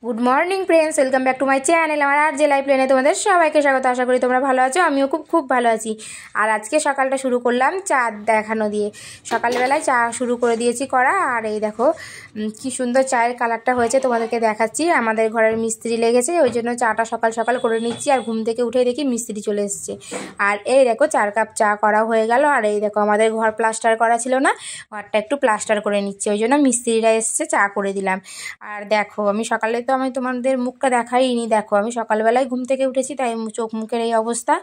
Good morning friends, welcome back to my channel. আমার আর যে life লাইনে তোমাদের সবাইকে স্বাগত। আশা করি তোমরা ভালো আছো, আমিও খুব ভালো আছি। আর আজকে সকালটা শুরু করলাম চা দেখানো দিয়ে। সকালবেলায় চা শুরু করে দিয়েছি করা। আর এই দেখো কি সুন্দর চায়ের কালারটা হয়েছে, তোমাদেরকে দেখাচ্ছি। আমাদের ঘরের মিস্ত্রি লেগেছে, ওই জন্য চাটা সকাল সকাল করে নিচ্ছি। আর ঘুম থেকে উঠে দেখি মিস্ত্রি চলে এসছে। আর এই দেখো 4 কাপ চা করা হয়ে গেল। আর এই দেখো আমাদের ঘর প্লাস্টার করা ছিল না, ঘরটা একটু প্লাস্টার করে নিচ্ছে, ওই জন্য মিস্ত্রিরা এসছে, চা করে দিলাম। আর দেখো আমি সকালে তো আমি তোমাদের মুখটা দেখাইনি। দেখো আমি সকালবেলায় ঘুম থেকে উঠেছি, তাই চোখ মুখের এই অবস্থা।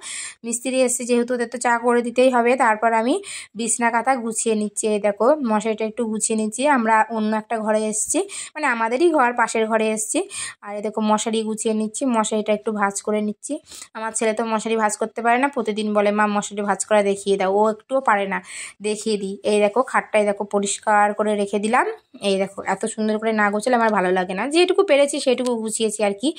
মিস্ত্রি এসছে যেহেতু, ওদের তো চা করে দিতেই হবে। তারপর আমি বিছনা কাঁথা গুছিয়ে নিচ্ছি। এই দেখো মশারিটা একটু গুছিয়ে নিচ্ছি। আমরা অন্য একটা ঘরে এসেছি, মানে আমাদেরই ঘর, পাশের ঘরে এসেছি। আর এই দেখো মশারি গুছিয়ে নিচ্ছি, মশারিটা একটু ভাঁজ করে নিচ্ছি। আমার ছেলে তো মশারি ভাঁজ করতে পারে না, প্রতিদিন বলে মা মশারি ভাঁজ করা দেখিয়ে দাও। ও একটুও পারে না, দেখিয়ে দিই। এই দেখো খাটটাই দেখো পরিষ্কার করে রেখে দিলাম। এই দেখো এত সুন্দর করে না গোছালে আমার ভালো লাগে না, যেটুকু পেরেছি সেটুকু গুছিয়েছি আর কি।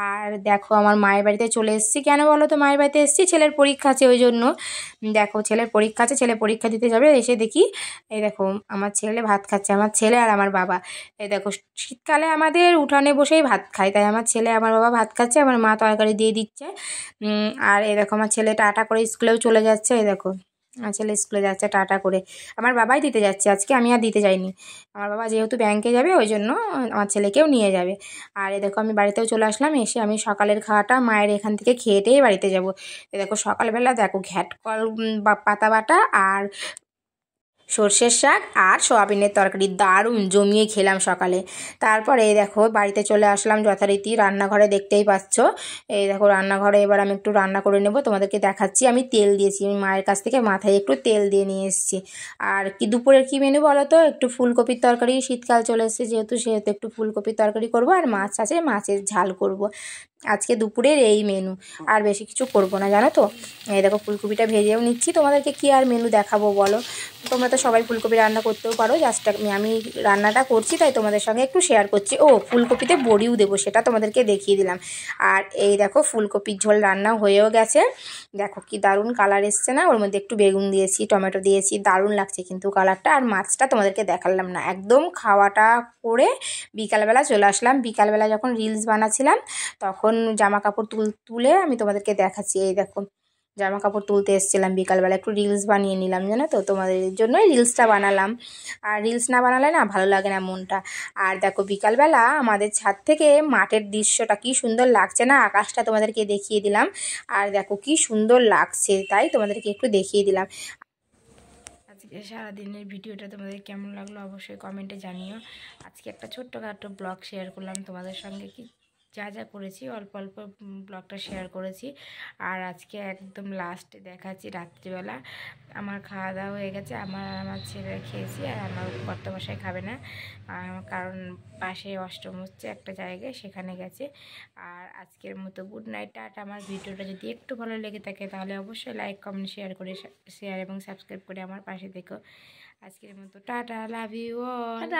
আর দেখো আমার মায়ের বাড়িতে চলে এসেছি। কেন বলো তো মায়ের বাড়িতে এসেছি? ছেলের পরীক্ষা আছে, ওই জন্য। দেখো ছেলের পরীক্ষা আছে, ছেলে পরীক্ষা দিতে যাবে। এসে দেখি এই দেখো আমার ছেলে ভাত খাচ্ছে, আমার ছেলে আর আমার বাবা। এই দেখো শীতকালে আমাদের উঠানে বসেই ভাত খায়, তাই আমার ছেলে আমার বাবা ভাত খাচ্ছে, আমার মা তরকারি দিয়ে দিচ্ছে। আর এই দেখো আমার ছেলে টাটা করে স্কুলেও চলে যাচ্ছে। এই দেখো আমার ছেলে স্কুলে যাচ্ছে টাটা করে। আমার বাবাই দিতে যাচ্ছে আজকে, আমি আর দিতে যাইনি। আমার বাবা যেহেতু ব্যাংকে যাবে, ওই জন্য আমার ছেলেকেও নিয়ে যাবে। আর এ দেখো আমি বাড়িতেও চলে আসলাম। এসে আমি সকালের খাওয়াটা মায়ের এখান থেকে খেয়েটেই বাড়িতে যাব। এ দেখো সকালবেলা দেখো ঘ্যাটকল পাতা বাটা আর সর্ষের শাক আর সোয়াবিনের তরকারি দারুণ জমিয়ে খেলাম সকালে। তারপরে এই দেখো বাড়িতে চলে আসলাম যথারীতি রান্নাঘরে, দেখতেই পাচ্ছ। এই দেখো রান্নাঘরে এবার আমি একটু রান্না করে নেব, তোমাদেরকে দেখাচ্ছি। আমি তেল দিয়েছি, আমি মায়ের কাছ থেকে মাথায় একটু তেল দিয়ে নিয়ে এসেছি। আর কি দুপুরের কি মেনু বলো তো? একটু ফুলকপির তরকারি, শীতকাল চলে এসেছে যেহেতু, সেহেতু একটু ফুলকপির তরকারি করব। আর মাছ আছে, মাছের ঝাল করব। আজকে দুপুরের এই মেনু, আর বেশি কিছু করব না, জানো তো। এই দেখো ফুলকপিটা ভেজেও নিচ্ছি। তোমাদেরকে কি আর মেনু দেখাবো বলো? তোমরা তো সবাই ফুলকপি রান্না করতেও পারো, জাস্ট আমি রান্নাটা করছি তাই তোমাদের সঙ্গে একটু শেয়ার করছি। ও ফুলকপিতে বড়িও দেবো, সেটা তোমাদেরকে দেখিয়ে দিলাম। আর এই দেখো ফুলকপির ঝোল রান্না হয়েও গেছে। দেখো কি দারুণ কালার এসছে না? ওর মধ্যে একটু বেগুন দিয়েছি, টমেটো দিয়েছি, দারুণ লাগছে কিন্তু কালারটা। আর মাছটা তোমাদেরকে দেখালাম না, একদম খাওয়াটা করে বিকালবেলা চলে আসলাম। বিকালবেলা যখন রিলস বানাচ্ছিলাম তখন জামা কাপড় তুলে আমি তোমাদেরকে দেখাচ্ছি। এই দেখো জামা কাপড় তুলতে এসেছিলাম বিকালবেলা, একটু রিলস বানিয়ে নিলাম, জানো তো, তোমাদের জন্যই রিলসটা বানালাম। আর রিলস না বানালে না ভালো লাগে না মনটা। আর দেখো বিকালবেলা আমাদের ছাদ থেকে মাঠের দৃশ্যটা কি সুন্দর লাগছে না, আকাশটা তোমাদেরকে দেখিয়ে দিলাম। আর দেখো কি সুন্দর লাগছে, তাই তোমাদেরকে একটু দেখিয়ে দিলাম। আজকে সারাদিনের ভিডিওটা তোমাদের কেমন লাগলো অবশ্যই কমেন্টে জানিও। আজকে একটা ছোট্টখাটো ব্লগ শেয়ার করলাম তোমাদের সঙ্গে, কি যা যা করেছি অল্প অল্প ব্লগটা শেয়ার করেছি। আর আজকে একদম লাস্টে দেখাচ্ছি রাত্রিবেলা। আমার খাওয়া দাওয়া হয়ে গেছে, আমার ছেলে খেয়েছি, আর আমার কর্তামশাই খাবে না, কারণ পাশে অষ্টম হচ্ছে একটা জায়গায়, সেখানে গেছে। আর আজকের মতো গুড নাইট, টাটা। আমার ভিডিওটা যদি একটু ভালো লেগে থাকে তাহলে অবশ্যই লাইক কমেন্ট শেয়ার এবং সাবস্ক্রাইব করে আমার পাশে দেখো। আজকের মতো টাটা, লাভ ইউ অল।